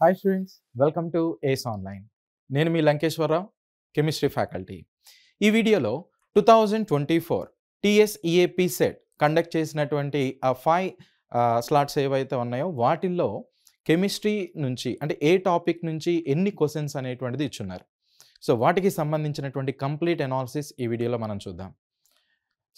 Hi students, welcome to Ace Online. నేను మీ లంకేశ్వరరావు, chemistry faculty. ఈ వీడియోలో 2024 టీఎస్ఈఏపీ సెట్ కండక్ట్ చేసినటువంటి ఆ 5 స్లాట్స్ ఏవైతే ఉన్నాయో వాటిల్లో కెమిస్ట్రీ నుంచి అంటే ఏ టాపిక్ నుంచి ఎన్ని క్వశ్చన్స్ అనేటువంటిది ఇచ్చున్నారు. సో వాటికి సంబంధించినటువంటి కంప్లీట్ అనాలిసిస్ ఈ వీడియోలో మనం చూద్దాం.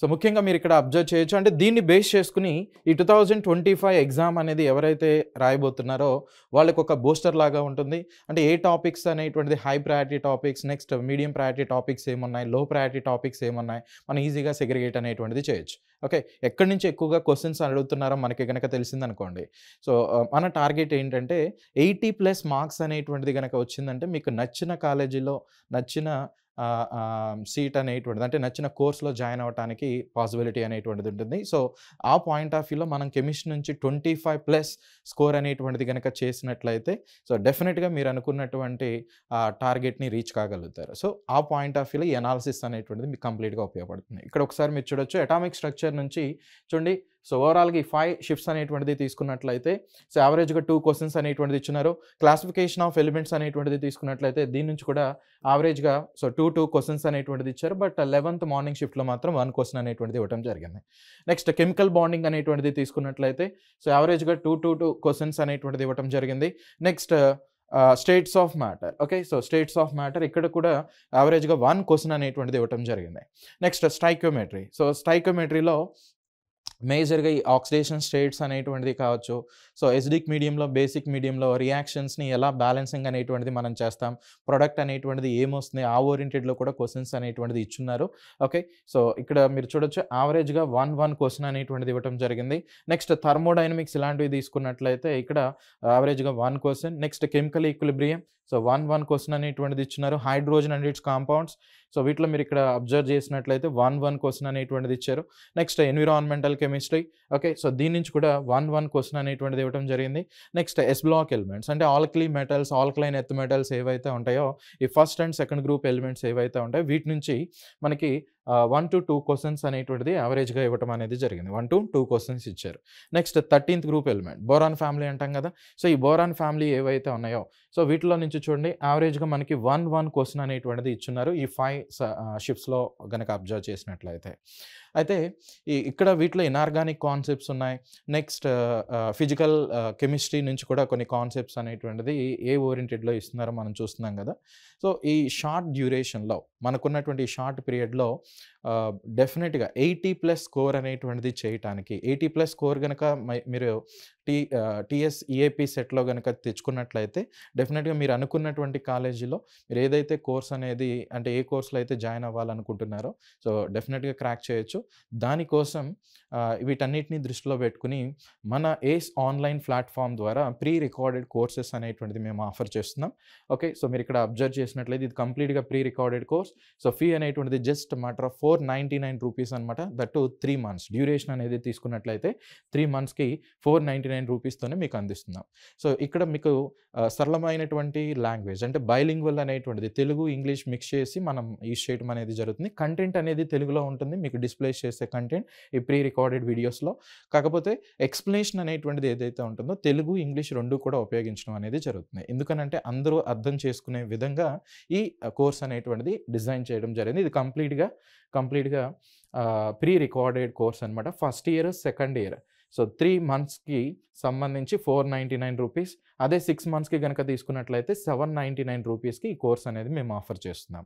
సో ముఖ్యంగా మీరు ఇక్కడ అబ్జర్వ్ చేయొచ్చు. అంటే దీన్ని బేస్ చేసుకుని ఈ 2025 ఎగ్జామ్ అనేది ఎవరైతే రాయబోతున్నారో వాళ్ళకి ఒక బూస్టర్ లాగా ఉంటుంది. అంటే ఏ టాపిక్స్ అనేటువంటిది high priority topics, next medium priority topics ఏమున్నాయి, లో ప్రయారిటీ టాపిక్స్ ఏమున్నాయి, మనం ఈజీగా సెగ్రిగేట్ అనేటువంటిది చేయొచ్చు. ఓకే, ఎక్కడి నుంచి ఎక్కువగా క్వశ్చన్స్ అడుగుతున్నారో మనకి గనక తెలిసిందనుకోండి. సో మన టార్గెట్ ఏంటంటే 80+ మార్క్స్ అనేటువంటిది గనక వచ్చిందంటే మీకు నచ్చిన కాలేజీలో నచ్చిన సీట్ అనేటువంటిది అంటే నచ్చిన కోర్స్‌లో జాయిన్ అవ్వటానికి పాసిబిలిటీ అనేటువంటిది ఉంటుంది. సో ఆ పాయింట్ ఆఫ్ వ్యూలో మనం కెమిస్ట్రీ నుంచి 25+ స్కోర్ అనేటువంటిది గనక చేసినట్లయితే సో డెఫినిట్‌గా మీరు అనుకున్నటువంటి టార్గెట్‌ని రీచ్ కాగలుగుతారు. సో ఆ పాయింట్ ఆఫ్ వ్యూలో ఈ అనాలిసిస్ అనేటువంటిది మీకు కంప్లీట్‌గా ఉపయోగపడుతుంది. ఇక్కడ ఒకసారి మీరు చూడొచ్చు అటామిక్ స్ట్రక్చర్ నుంచి చూడండి. సో ఓవరాల్‌గా ఈ 5 షిఫ్ట్స్ అనేటువంటిది తీసుకున్నట్లయితే సో యావరేజ్‌గా 2 క్వెషన్స్ అనేటువంటిది ఇచ్చున్నారు. క్లాసిఫికేషన్ ఆఫ్ ఎలిమెంట్స్ అనేటువంటిది తీసుకున్నట్లయితే దీని నుంచి కూడా యావరేజ్‌గా సో 2 క్వెషన్స్ అనేటువంటిది ఇచ్చారు. బట్ 11th మార్నింగ్ షిఫ్ట్‌లో మాత్రం 1 క్వెషన్ అనేటువంటిది ఇవ్వడం జరిగింది. నెక్స్ట్ కెమికల్ బాండింగ్ అనేటువంటిది తీసుకున్నట్లయితే సో యావరేజ్‌గా 2 క్వెషన్స్ అనేటువంటిది ఇవ్వడం జరిగింది. Next states of matter. Okay, so states of matter ఇక్కడ కూడా యావరేజ్‌గా 1 క్వెషన్ అనేటువంటిది ఇవ్వడం జరిగింది. నెక్స్ట్ స్టైకియోమెట్రీ. సో స్టైకియోమెట్రీలో మేజర్‌గా ఈ ఆక్సిడేషన్ స్టేట్స్ అనేటువంటిది కావచ్చు. సో ఎసిడిక్ మీడియంలో, బేసిక్ మీడియంలో రియాక్షన్స్‌ని ఎలా బ్యాలెన్సింగ్ అనేటువంటిది మనం చేస్తాం. ప్రొడక్ట్ అనేటువంటిది ఏమొస్తుంది, ఆ ఓరియెంటెడ్‌లో కూడా క్వెషన్స్ అనేటువంటిది ఇచ్చున్నారు. ఓకే, సో ఇక్కడ మీరు చూడొచ్చు యావరేజ్‌గా 1 క్వెషన్ అనేటువంటిది ఇవ్వడం జరిగింది. నెక్స్ట్ థర్మోడైనమిక్స్ ఇలాంటివి తీసుకున్నట్లయితే ఇక్కడ యావరేజ్‌గా 1 question. Next chemical equilibrium so 1 question అనేటువంటిది ఇచ్చున్నారు. Hydrogen and its compounds so వీటిలో మీరు ఇక్కడ అబ్జర్వ్ చేసినట్లయితే 1 క్వెషన్ అనేటువంటిది ఇచ్చారు. Next environmental chemistry. Okay, so దీని నుంచి కూడా 1 క్వెషన్ అనేటువంటిది ఇవ్వడం జరిగింది. నెక్స్ట్ ఎస్ బ్లాక్ ఎలిమెంట్స్ అంటే alkali metals, alkaline earth metals ఏవైతే ఉంటాయో ఈ first and second group elements ఏవైతే ఉంటాయో వీటి నుంచి మనకి 1-2 క్వెషన్స్ అనేటువంటిది యావరేజ్‌గా ఇవ్వటం అనేది జరిగింది. 1-2 క్వెషన్స్ ఇచ్చారు. Next 13th group element boron family అంటాం కదా. సో ఈ బోరాన్ ఫ్యామిలీ ఏవైతే ఉన్నాయో సో వీటిలో నుంచి చూడండి యావరేజ్‌గా మనకి 1 క్వెషన్ అనేటువంటిది ఇచ్చున్నారు. ఈ 5 షిఫ్ట్స్‌లో గనక అబ్జర్వ్ చేసినట్లయితే. అయితే ఇక్కడ వీటిలో ఇనార్గానిక్ కాన్సెప్ట్స్ ఉన్నాయి. నెక్స్ట్ ఫిజికల్ కెమిస్ట్రీ నుంచి కూడా కొన్ని కాన్సెప్ట్స్ అనేటువంటిది ఏ ఓరియెంటెడ్‌లో ఇస్తున్నారో మనం చూస్తున్నాం కదా. సో ఈ షార్ట్ డ్యూరేషన్‌లో మనకున్నటువంటి షార్ట్ పీరియడ్‌లో డెఫినిట్‌గా 80+ స్కోర్ అనేటువంటిది చేయటానికి 80+ స్కోర్ గనక మీరు టీఎస్ఈఏపీ సెట్‌లో గనక తెచ్చుకున్నట్లయితే డెఫినిట్‌గా మీరు అనుకున్నటువంటి కాలేజీలో మీరు ఏదైతే కోర్స్ అనేది అంటే ఏ కోర్స్‌లో అయితే జాయిన్ అవ్వాలనుకుంటున్నారో సో డెఫినిట్‌గా క్రాక్ చేయొచ్చు. దానికోసం వీటన్నిటిని దృష్టిలో పెట్టుకొని మన ఏస్ ఆన్లైన్ ప్లాట్‌ఫామ్ ద్వారా ప్రీ రికార్డెడ్ కోర్సెస్ అనేటువంటిది మేము ఆఫర్ చేస్తున్నాం. ఓకే, సో మీరు ఇక్కడ అబ్జర్వ్ చేసినట్లయితే ఇది కంప్లీట్‌గా pre recorded course. So fee అనేటువంటిది జస్ట్ మ్యాటర్ ఆఫ్ ₹499 అనమాట. దట్ 3 మంత్స్ డ్యూరేషన్ అనేది తీసుకున్నట్లయితే 3 మంత్స్‌కి ₹499తోనే మీకు అందిస్తున్నాం. సో ఇక్కడ మీకు సరళమైనటువంటి లాంగ్వేజ్ అంటే బైలింగ్వల్ అనేటువంటిది తెలుగు, ఇంగ్లీష్ మిక్స్ చేసి మనం యూజ్ చేయడం అనేది జరుగుతుంది. కంటెంట్ అనేది తెలుగులో ఉంటుంది. మీకు డిస్‌ప్లే చేసే కంటెంట్ ఈ ప్రీ రికార్డెడ్ వీడియోస్‌లో. కాకపోతే ఎక్స్‌ప్లనేషన్ అనేటువంటిది ఏదైతే ఉంటుందో తెలుగు, ఇంగ్లీష్ 2 కూడా ఉపయోగించడం అనేది జరుగుతుంది. ఎందుకనంటే అందరూ అర్థం చేసుకునే విధంగా ఈ కోర్స్ అనేటువంటిది డిజైన్ చేయడం జరిగింది. ఇది కంప్లీట్‌గా ప్రీ రికార్డెడ్ కోర్స్ అనమాట. First year, second year. So 3 మంత్స్‌కి సంబంధించి ₹499. అదే 6 మంత్స్‌కి గనక తీసుకున్నట్లయితే ₹799కి ఈ కోర్స్ అనేది మేము ఆఫర్ చేస్తున్నాం.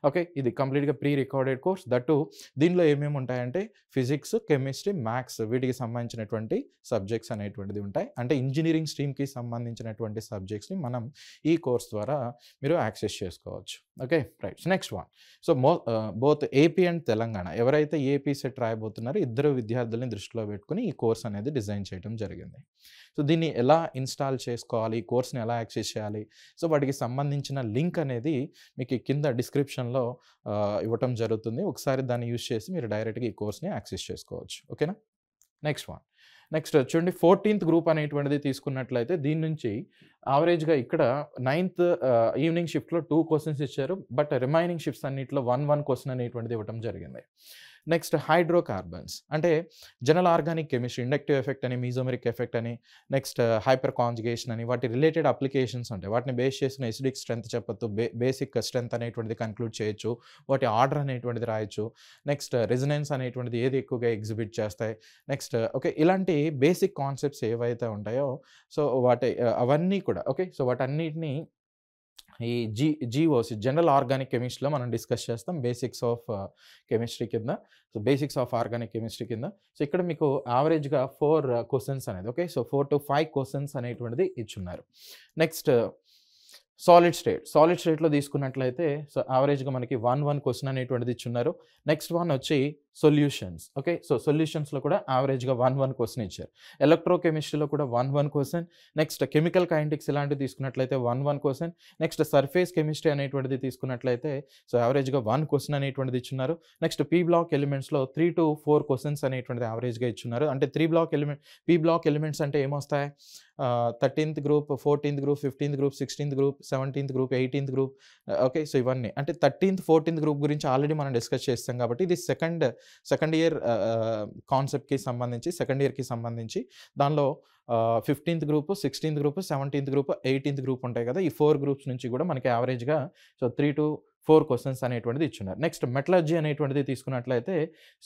ఓకే, ఇది కంప్లీట్‌గా ప్రీ రికార్డెడ్ కోర్స్. దట్టు దీనిలో ఏమేమి ఉంటాయంటే ఫిజిక్స్, కెమిస్ట్రీ, మ్యాథ్స్ వీటికి సంబంధించినటువంటి సబ్జెక్ట్స్ అనేటువంటిది ఉంటాయి. అంటే ఇంజినీరింగ్ స్ట్రీమ్‌కి సంబంధించినటువంటి సబ్జెక్ట్స్‌ని మనం ఈ కోర్స్ ద్వారా మీరు యాక్సెస్ చేసుకోవచ్చు. Okay, right. Next one. So both AP and Telangana ఎవరైతే ఏపీ సెట్ రాయబోతున్నారో ఇద్దరు విద్యార్థుల్ని దృష్టిలో పెట్టుకొని ఈ కోర్స్ అనేది డిజైన్ చేయడం జరిగింది. సో దీన్ని ఎలా ఇన్‌స్టాల్ చేసుకోవాలి, ఈ కోర్స్‌ని ఎలా యాక్సెస్ చేయాలి, సో వాటికి సంబంధించిన లింక్ అనేది మీకు కింద డిస్క్రిప్షన్‌లో ఇవ్వటం జరుగుతుంది. ఒకసారి దాన్ని యూజ్ చేసి మీరు డైరెక్ట్‌గా ఈ కోర్స్‌ని యాక్సెస్ చేసుకోవచ్చు. ఓకేనా. నెక్స్ట్ చూడండి 14th గ్రూప్ అనేటువంటిది తీసుకున్నట్లయితే దీని నుంచి యావరేజ్‌గా ఇక్కడ 9th ఈవినింగ్ షిఫ్ట్‌లో 2 క్వెషన్స్ ఇచ్చారు. బట్ రిమైనింగ్ షిఫ్ట్స్ అన్నిట్లో 1 క్వెషన్ అనేటువంటిది ఇవ్వటం జరిగింది. నెక్స్ట్ హైడ్రోకార్బన్స్ అంటే general organic chemistry, inductive effect అని, మీజోమెరిక్ ఎఫెక్ట్ అని, నెక్స్ట్ హైపర్ కాంజుగేషన్ అని, వాటి రిలేటెడ్ అప్లికేషన్స్ ఉంటాయి. వాటిని బేస్ చేసిన ఎసిడిక్ స్ట్రెంత్ చెప్పొచ్చు, బేసిక్ స్ట్రెంత్ అనేటువంటిది కన్క్లూడ్ చేయొచ్చు, వాటి ఆర్డర్ అనేటువంటిది రాయొచ్చు, నెక్స్ట్ రెజొనెన్స్ అనేటువంటిది ఏది ఎక్కువగా ఎగ్జిబిట్ చేస్తాయి, నెక్స్ట్ ఓకే ఇలాంటి బేసిక్ కాన్సెప్ట్స్ ఏవైతే ఉంటాయో సో వాటి అవన్నీ కూడా ఓకే. సో వాటన్నిటిని ఈ జీఓసి జనరల్ ఆర్గానిక్ కెమిస్ట్రీలో మనం డిస్కస్ చేస్తాం బేసిక్స్ ఆఫ్ కెమిస్ట్రీ కింద. So basics of organic chemistry కింద. సో ఇక్కడ మీకు యావరేజ్గా 4 క్వశ్చన్స్ అనేది ఓకే. సో 4 to 5 క్వశ్చన్స్ అనేటువంటిది ఇచ్చున్నారు. నెక్స్ట్ సాలిడ్ స్టేట్లో తీసుకున్నట్లయితే సో యావరేజ్గా మనకి 1 క్వశ్చన్ అనేటువంటిది ఇచ్చున్నారు. నెక్స్ట్ వన్ వచ్చి సొల్యూషన్స్ ఓకే. సో సొల్యూషన్స్లో కూడా యావరేజ్గా 1 క్వశ్చన్ ఇచ్చారు. ఎలక్ట్రోకెమిస్ట్రీలో కూడా 1 క్వశ్చన్. నెక్స్ట్ కెమికల్ కైనెటిక్స్ ఇలాంటివి తీసుకున్నట్లయితే 1 క్వశ్చన్. నెక్స్ట్ సర్ఫేస్ కెమిస్ట్రీ అనేటువంటిది తీసుకున్నట్లయితే సో యావరేజ్గా 1 క్వశ్చన్ అనేటువంటిది ఇచ్చున్నారు. నెక్స్ట్ పీ బ్లాక్ ఎలిమెంట్స్లో 3 to 4 క్వశ్చన్స్ అనేటువంటిది యావరేజ్గా ఇచ్చున్నారు. అంటే పీ బ్లాక్ ఎలిమెంట్స్ అంటే ఏమొస్తాయి, 13th group, 14th group, 15th group, 16th group, 17th group, 18th group okay. So ఇవన్నీ అంటే 13th 14th గ్రూప్ గురించి ఆల్రెడీ మనం డిస్కస్ చేస్తాం కాబట్టి ఇది సెకండ్ ఇయర్ కాన్సెప్ట్కి సంబంధించి, సెకండ్ ఇయర్కి సంబంధించి దానిలో 15th group, 16th group, 17th group, 18th group ఉంటాయి కదా. ఈ 4 గ్రూప్స్ నుంచి కూడా మనకి యావరేజ్గా సో 3 to 4 క్వశ్చన్స్ అనేటువంటిది ఇచ్చున్నారు. నెక్స్ట్ మెటలర్జీ అనేటువంటిది తీసుకున్నట్లయితే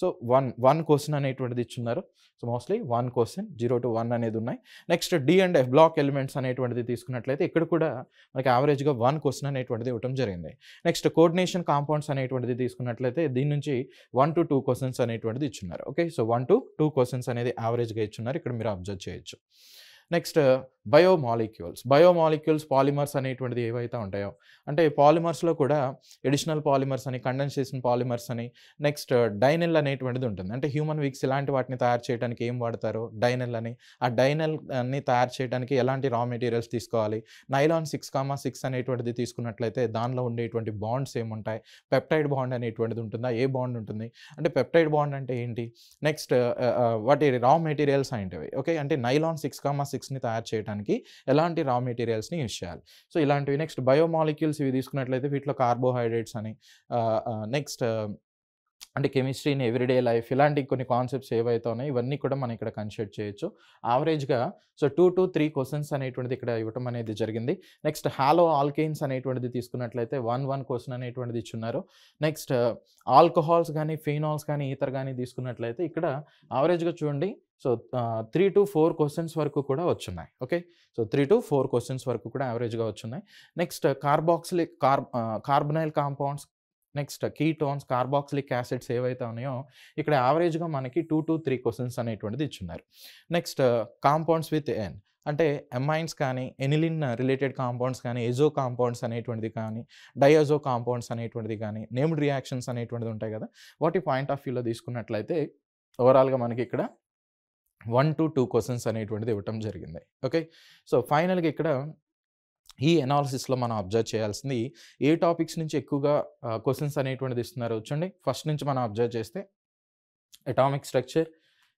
సో 1 క్వశ్చన్ అనేటువంటిది ఇచ్చున్నారు. సో మోస్ట్లీ 1 క్వశ్చన్ 0 to 1 అనేది ఉన్నాయి. Next d and f block elements అనేటువంటిది తీసుకున్నట్లయితే ఇక్కడ కూడా మనకి యావరేజ్గా 1 క్వశ్చన్ అనేటువంటిది ఇవ్వడం జరిగింది. నెక్స్ట్ కోఆర్డినేషన్ కాంపౌండ్స్ అనేటువంటిది తీసుకున్నట్లయితే దీని నుంచి 1 to 2 క్వశ్చన్స్ అనేటువంటిది ఇచ్చున్నారు ఓకే. సో 1 to 2 క్వశ్చన్స్ అనేది యావరేజ్గా ఇచ్చున్నారు. ఇక్కడ మీరు అబ్జర్వ్ చేయొచ్చు. నెక్స్ట్ బయోమాలిక్యూల్స్ పాలిమర్స్ అనేటువంటిది ఏవైతే ఉంటాయో అంటే పాలిమర్స్లో కూడా ఎడిషనల్ పాలిమర్స్ అని, కండెన్సేషన్ పాలిమర్స్ అని, నెక్స్ట్ డైనెల్ అనేటువంటిది ఉంటుంది. అంటే హ్యూమన్ విక్స్ ఇలాంటి వాటిని తయారు చేయడానికి ఏం వాడతారో డైనెల్ అని. ఆ డైనెల్ అన్ని తయారు చేయడానికి ఎలాంటి రా మెటీరియల్స్ తీసుకోవాలి, నైలాన్ 6,6 అనేటువంటిది తీసుకున్నట్లయితే దానిలో ఉండేటువంటి బాండ్స్ ఏముంటాయి, పెప్టైడ్ బాండ్ అనేటువంటిది ఉంటుందా, ఏ బాండ్ ఉంటుంది అంటే పెప్టైడ్ బాండ్ అంటే ఏంటి, నెక్స్ట్ వాటి రా మెటీరియల్స్ ఏంటివి ఓకే. అంటే నైలాన్ 6,6ని తయారు చేయడానికి ఎలాంటి రా మెటీరియల్స్ని యూజ్ చేయాలి. సో ఇలాంటివి. నెక్స్ట్ బయోమాలిక్యూల్స్ ఇవి తీసుకున్నట్లయితే వీటిలో కార్బోహైడ్రేట్స్ అని, నెక్స్ట్ అంటే కెమిస్ట్రీ ఇన్ ఎవ్రీడే లైఫ్ ఇలాంటి కొన్ని కాన్సెప్ట్స్ ఏవైతే ఉన్నాయో ఇవన్నీ కూడా మనం ఇక్కడ కన్సిడర్ చేయొచ్చు. యావరేజ్గా సో 2 to 3 క్వశ్చన్స్ అనేటువంటిది ఇక్కడ ఇవ్వటం అనేది జరిగింది. నెక్స్ట్ హాలో ఆల్కెయిన్స్ అనేటువంటిది తీసుకున్నట్లయితే 1 క్వశ్చన్ అనేటువంటిది ఇచ్చున్నారు. నెక్స్ట్ ఆల్కహాల్స్ కానీ, ఫీనాల్స్ కానీ, ఈథర్ కానీ తీసుకున్నట్లయితే ఇక్కడ యావరేజ్గా చూడండి సో 3 to 4 క్వశ్చన్స్ వరకు కూడా వచ్చున్నాయి ఓకే. సో 3 to 4 క్వశ్చన్స్ వరకు కూడా యావరేజ్గా వచ్చున్నాయి. Next carbonyl compounds, next ketones, carboxylic acids ఏవైతే ఉన్నాయో ఇక్కడ యావరేజ్గా మనకి 2 to 3 క్వశ్చన్స్ అనేటువంటిది ఇచ్చున్నారు. నెక్స్ట్ కాంపౌండ్స్ విత్ ఎన్ అంటే ఎమైన్స్ కానీ, ఎనిలిన్ రిలేటెడ్ కాంపౌండ్స్ కానీ, ఎజో కాంపౌండ్స్ అనేటువంటిది కానీ, డయాజో కాంపౌండ్స్ అనేటువంటిది కానీ, నేమ్డ్ రియాక్షన్స్ అనేటువంటిది ఉంటాయి కదా. వాటి పాయింట్ ఆఫ్ వ్యూలో తీసుకున్నట్లయితే ఓవరాల్గా మనకి ఇక్కడ 1 to 2 క్వశ్చన్స్ అనేటువంటిది ఇవ్వటం జరిగింది ఓకే. సో ఫైనల్గా ఇక్కడ ఈ అనాలిసిస్లో మనం అబ్జర్వ్ చేయాల్సింది ఏ టాపిక్స్ నుంచి ఎక్కువగా క్వశ్చన్స్ అనేటువంటిది ఇస్తున్నారు చూడండి. ఫస్ట్ నుంచి మనం అబ్జర్వ్ చేస్తే అటామిక్ స్ట్రక్చర్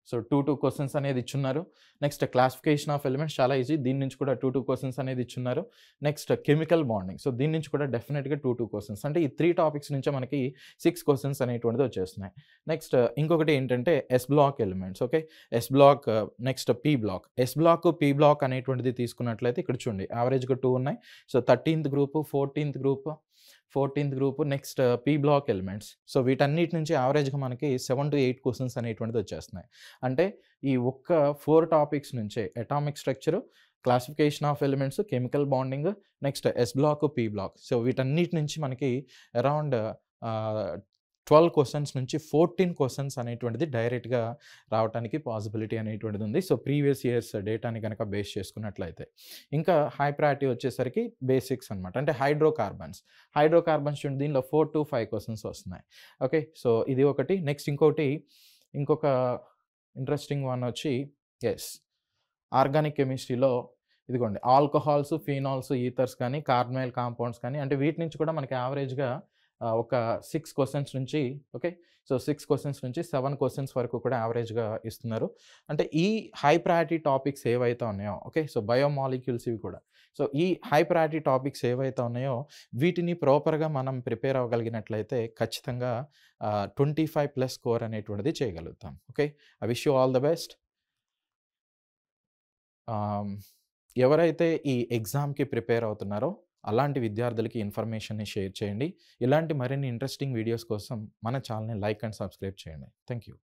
సో 2 క్వశ్చన్స్ అనేది ఇచ్చున్నారు. నెక్స్ట్ క్లాసిఫికేషన్ ఆఫ్ ఎలిమెంట్స్ చాలా ఈజీ, దీని నుంచి కూడా 2 క్వశ్చన్స్ అనేది ఇచ్చున్నారు. నెక్స్ట్ కెమికల్ బాండింగ్ సో దీని నుంచి కూడా డెఫినెట్గా 2 క్వశ్చన్స్. అంటే ఈ 3 టాపిక్స్ నుంచే మనకి 6 క్వశ్చన్స్ అనేటువంటిది వచ్చేస్తున్నాయి. నెక్స్ట్ ఇంకొకటి ఏంటంటే s block elements okay. S block, next P block. S block, p block అనేటువంటిది తీసుకున్నట్లయితే ఇక్కడ చూడండి యావరేజ్గా 2 ఉన్నాయి. So 13th group, 14th group, next P block elements. So వీటన్నిటి నుంచి యావరేజ్గా మనకి 7 to 8 క్వశ్చన్స్ అనేటువంటిది వచ్చేస్తున్నాయి. అంటే ఈ ఒక్క 4 టాపిక్స్ నుంచే atomic structure, classification of elements, chemical bonding, next yes block, p block. So వీటన్నిటి నుంచి మనకి అరౌండ్ 12 క్వశ్చన్స్ నుంచి 14 క్వశ్చన్స్ అనేటువంటిది డైరెక్ట్గా రావడానికి పాసిబిలిటీ అనేటువంటిది ఉంది. సో ప్రీవియస్ ఇయర్స్ డేటాని కనుక బేస్ చేసుకున్నట్లయితే. ఇంకా హై ప్రయారిటీ వచ్చేసరికి బేసిక్స్ అనమాట. అంటే హైడ్రోకార్బన్స్ చూడండి దీనిలో 4 to 5 క్వశ్చన్స్ వస్తున్నాయి ఓకే. సో ఇది ఒకటి. నెక్స్ట్ ఇంకొక ఇంట్రెస్టింగ్ వన్ వచ్చి ఆర్గానిక్ కెమిస్ట్రీలో ఇదిగోండి ఆల్కహాల్స్, ఫీనాల్స్, ఈథర్స్ కానీ, కార్బనైల్ కాంపౌండ్స్ కానీ అంటే వీటి నుంచి కూడా మనకి యావరేజ్గా ఒక 6 క్వెషన్స్ నుంచి ఓకే. సో, 6 క్వెషన్స్ నుంచి 7 క్వెషన్స్ వరకు కూడా యావరేజ్‌గా ఇస్తున్నారు. అంటే ఈ హై ప్రయారిటీ టాపిక్స్ ఏవైతే ఉన్నాయో ఓకే. సో, బయోమాలిక్యూల్స్ ఇవి కూడా. సో, ఈ హై ప్రయారిటీ టాపిక్స్ ఏవైతే ఉన్నాయో వీటిని ప్రాపర్‌గా మనం ప్రిపేర్ అవ్వగలిగినట్లయితే ఖచ్చితంగా 25+ స్కోర్ అనేటువంటిది చేయగలుగుతాం. Okay. I wish you all the best. ఆహ్, ఎవరైతే ఈ ఎగ్జామ్‌కి ప్రిపేర్ అవుతున్నారో అలాంటి విద్యార్థులకి ఇన్ఫర్మేషన్‌ని షేర్ చేయండి. ఇలాంటి మరిన్ని ఇంట్రెస్టింగ్ వీడియోస్ కోసం మన ఛానెల్‌ని లైక్ అండ్ సబ్స్క్రైబ్ చేయండి. Thank you.